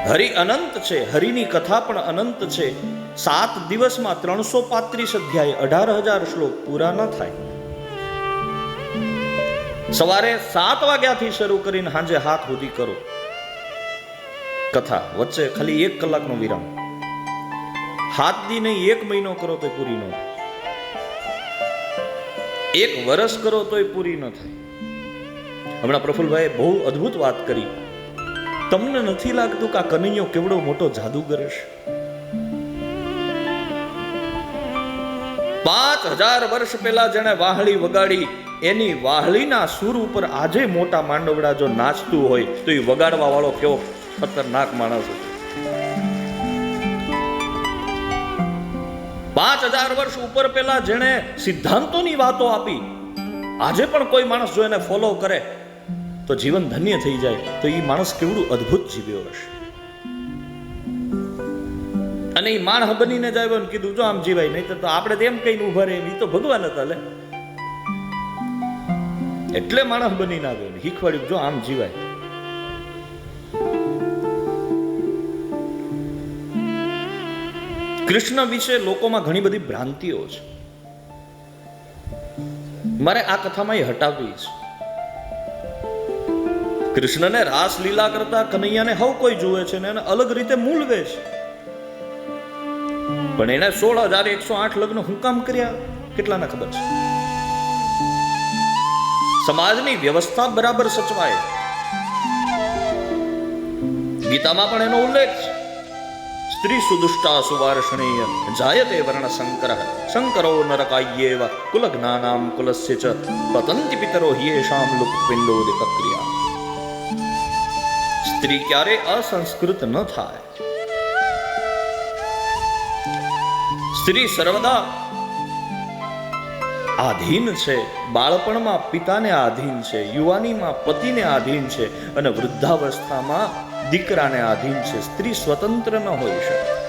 હરિ અનંત છે, હરિની કથા પણ અનંત છે. 7 દિવસમાં 335 અધ્યાય, 18,000 શ્લોક પૂરા ન થાય. સવારે 7 વાગ્યાથી શરૂ કરીને સાંજે 7 સુધી કરો કથા, વચ્ચે ખાલી 1 કલાકનો વિરામ. 7 દી નહીં, 1 મહિનો કરો તો પૂરી ન થાય, 1 વર્ષ કરો તોય પૂરી ન થાય. હમણાં પ્રફુલભાઈ બહુ અદ્ભુત વાત કરી. તમને નથી લાગતું કે આ કનૈયો કેવડો મોટો જાદુગર છે? 5000 વર્ષ પહેલા જેણે વાહળી વગાડી, એની વાહળીના સૂર ઉપર આજે મોટા માંડવડા જો નાચતું હોય તો એ વગાડવા વાળો કેવો ખતરનાક માણસ હતો. 5000 વર્ષ ઉપર પહેલા જેણે સિદ્ધાંતોની વાતો આપી, આજે પણ કોઈ માણસ જો એને ફોલો કરે તો જીવન ધન્ય થઈ જાય, તો એ માણસ કેવડું અદ્ભુત જીવ્યો હશે. અને એ માણસ બનીને જ આવ્યો ને કીધું જો આમ જીવાય, નહીં તો આપણે તેમ કહીને ઉભા રહે, એ તો ભગવાન હતા લે. એટલે માણસ બનીને આવ્યો, શીખવાડ્યું જો આમ જીવાય. કૃષ્ણ વિશે લોકોમાં ઘણી બધી ભ્રાંતિઓ છે, મારે આ કથામાં એ હટાવવી છે. કૃષ્ણને રાસલીલા કરતા કનૈયાને હવ કોઈ જુએ છે ને એને અલગ રીતે મૂલવે છે, પણ એને 16,108 લગ્ન હું કામ કર્યા કેટલાને ખબર છે? સમાજની વ્યવસ્થા બરાબર સચવાય. ગીતામાં પણ એનો ઉલ્લેખ છે. સ્ત્રી સુદુષ્ટા સુવાર્ષણેય જાયતે વર્ણ સંકર સંકરો નરકાય્યેવ કુલજ્ઞાનામ કુલસ્ય ચ પતંતિ પિતરો હિયેષામ લુપ્તપિંડોદિક ક્રિયા. સ્ત્રી ક્યારે અસંસ્કૃત ન થાય. સ્ત્રી સર્વદા આધીન છે. બાળપણમાં પિતાને આધીન છે, યુવાનીમાં પતિને આધીન છે, અને વૃદ્ધાવસ્થામાં દીકરાને આધીન છે. સ્ત્રી સ્વતંત્ર ન હોઈ શકે.